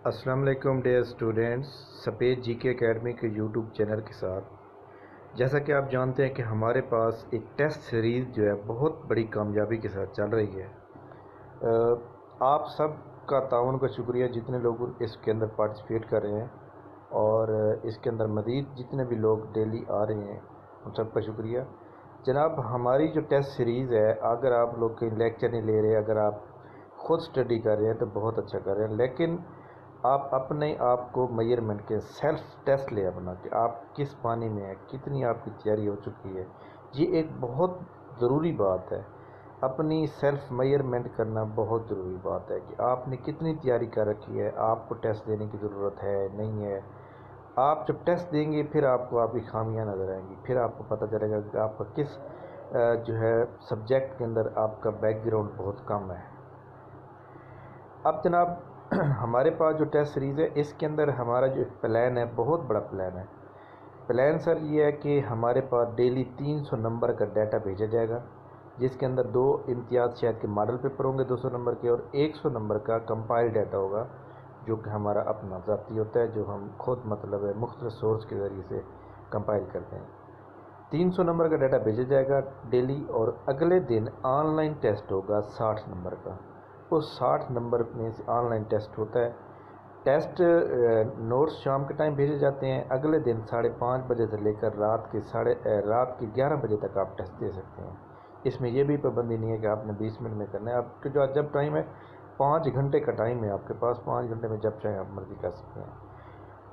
السلام علیکم dear students, سفید جی کے اکیڈمی کے یوٹیوب چینل کے ساتھ جیسا کہ آپ جانتے ہیں کہ ہمارے پاس ایک ٹیسٹ سیریز جو ہے بہت بڑی کامیابی کے ساتھ چل رہی ہے۔ آپ سب کا تعاون کا شکریہ، جتنے لوگ اس کے اندر پارٹیسپیٹ کر رہے ہیں اور اس کے اندر مزید جتنے بھی لوگ ڈیلی آ رہے ہیں ان سب کا شکریہ جناب۔ ہماری جو ٹیسٹ سیریز ہے، اگر آپ لوگ کہیں لیکچر نہیں لے رہے، اگر آپ خود اسٹڈی کر رہے ہیں تو بہت اچھا کر رہے ہیں، لیکن آپ اپنے آپ کو میئرمنٹ کے سیلف ٹیسٹ لے اپنا کہ آپ کس پانی میں ہیں، کتنی آپ کی تیاری ہو چکی ہے۔ یہ ایک بہت ضروری بات ہے، اپنی سیلف میئرمنٹ کرنا بہت ضروری بات ہے کہ آپ نے کتنی تیاری کر رکھی ہے، آپ کو ٹیسٹ دینے کی ضرورت ہے نہیں ہے۔ آپ جب ٹیسٹ دیں گے پھر آپ کو آپ کی خامیاں نظر آئیں گی، پھر آپ کو پتہ چلے گا کہ آپ کا کس جو ہے سبجیکٹ کے اندر آپ کا بیک گراؤنڈ بہت کم ہے۔ اب جناب ہمارے پاس جو ٹیسٹ سیریز ہے اس کے اندر ہمارا جو پلان ہے بہت بڑا پلان ہے۔ پلان سر یہ ہے کہ ہمارے پاس ڈیلی 300 نمبر کا ڈیٹا بھیجا جائے گا، جس کے اندر 2 امتیاز شاید کے ماڈل پیپر ہوں گے 200 نمبر کے، اور 100 نمبر کا کمپائل ڈیٹا ہوگا جو کہ ہمارا اپنا ذاتی ہوتا ہے، جو ہم خود مطلب ہے مختلف سورس کے ذریعے سے کمپائل کرتے ہیں۔ 300 نمبر کا ڈیٹا بھیجا جائے گا ڈیلی، اور اگلے دن آن لائن ٹیسٹ ہوگا 60 نمبر کا۔ اس 60 نمبر میں سے آن لائن ٹیسٹ ہوتا ہے۔ ٹیسٹ نوٹس شام کے ٹائم بھیجے جاتے ہیں، اگلے دن 5:30 بجے سے لے کر رات کے 11 بجے تک آپ ٹیسٹ دے سکتے ہیں۔ اس میں یہ بھی پابندی نہیں ہے کہ آپ نے 20 منٹ میں کرنا ہے، آپ کے جو جب ٹائم ہے 5 گھنٹے کا ٹائم ہے آپ کے پاس، 5 گھنٹے میں جب چاہیں آپ مرضی کر سکتے ہیں۔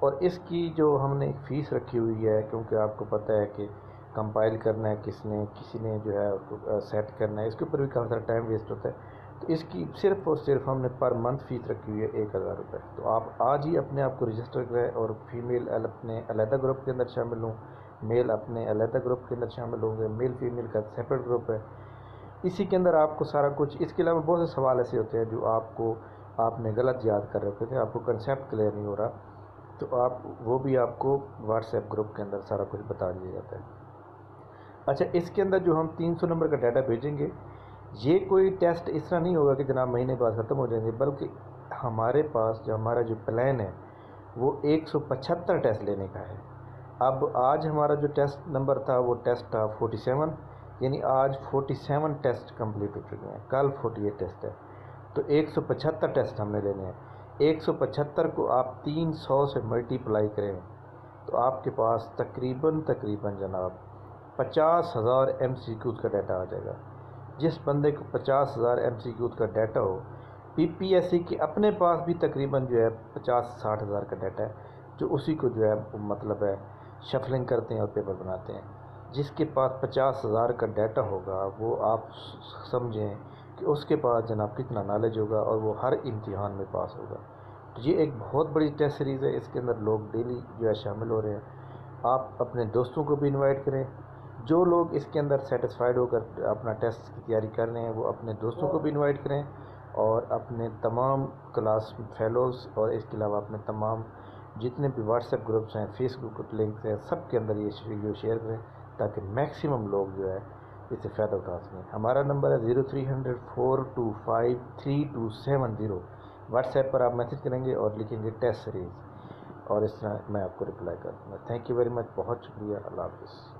اور اس کی جو ہم نے فیس رکھی ہوئی ہے، کیونکہ آپ کو پتہ ہے کہ کمپائل کرنا ہے کسی نے جو ہے سیٹ کرنا ہے، اس کے اوپر بھی کافی سارا ٹائم ویسٹ ہوتا ہے، تو اس کی صرف اور صرف ہم نے پر منتھ فیس رکھی ہوئی ہے 1000 روپے۔ تو آپ آج ہی اپنے آپ کو رجسٹر کریں، اور فیمیل اپنے علیحدہ گروپ کے اندر شامل ہوں، میل اپنے علیحدہ گروپ کے اندر شامل ہوں گے، میل فیمیل کا سیپریٹ گروپ ہے۔ اسی کے اندر آپ کو سارا کچھ، اس کے علاوہ بہت سے سوال ایسے ہوتے ہیں جو آپ نے غلط یاد کر رکھے تھے، آپ کو کنسیپٹ کلیئر نہیں ہو رہا، تو وہ بھی آپ کو واٹس ایپ گروپ کے اندر سارا کچھ بتا دیا جاتا ہے۔ اچھا، اس کے اندر جو ہم 300 نمبر کا ڈیٹا بھیجیں گے، یہ کوئی ٹیسٹ اس طرح نہیں ہوگا کہ جناب مہینے بعد ختم ہو جائیں گے، بلکہ ہمارے پاس ہمارا جو پلان ہے وہ 175 ٹیسٹ لینے کا ہے۔ اب آج ہمارا جو ٹیسٹ نمبر تھا وہ ٹیسٹ تھا 47، یعنی آج 47 ٹیسٹ کمپلیٹ ہو چکے ہیں، کل 48 ٹیسٹ ہے، تو 175 ٹیسٹ ہم نے لینے ہیں۔ 175 کو آپ 300 سے ملٹیپلائی کریں تو آپ کے پاس تقریباً جناب 50,000 MCQs کا ڈیٹا آ جائے گا۔ جس بندے کو 50,000 MCQs کا ڈیٹا ہو، PPSC کے اپنے پاس بھی تقریباً جو ہے 50-60 ہزار کا ڈیٹا ہے، جو اسی کو جو ہے مطلب ہے شفلنگ کرتے ہیں اور پیپر بناتے ہیں۔ جس کے پاس 50,000 کا ڈیٹا ہوگا وہ آپ سمجھیں کہ اس کے پاس جناب کتنا نالج ہوگا، اور وہ ہر امتحان میں پاس ہوگا۔ تو یہ ایک بہت بڑی ٹیسٹ سیریز ہے، اس کے اندر لوگ ڈیلی جو ہے شامل ہو رہے ہیں۔ آپ اپنے دوستوں کو بھی انوائٹ کریں، جو لوگ اس کے اندر سیٹسفائیڈ ہو کر اپنا ٹیسٹ کی تیاری کر رہے ہیں وہ اپنے دوستوں کو بھی انوائٹ کریں، اور اپنے تمام کلاس فیلوز اور اس کے علاوہ اپنے تمام جتنے بھی واٹس ایپ گروپس ہیں، فیس بک لنکس ہیں، سب کے اندر یہ ویڈیو شیئر کریں تاکہ میکسیمم لوگ جو ہے اس سے فائدہ اٹھا سکیں۔ ہمارا نمبر ہے 0300 425 3270۔ واٹس ایپ پر آپ میسج کریں گے اور لکھیں گے ٹیسٹ سیریز، اور اس طرح میں آپ کو رپلائی کر دوں گا۔ تھینک یو ویری مچ، بہت شکریہ، اللہ حافظ۔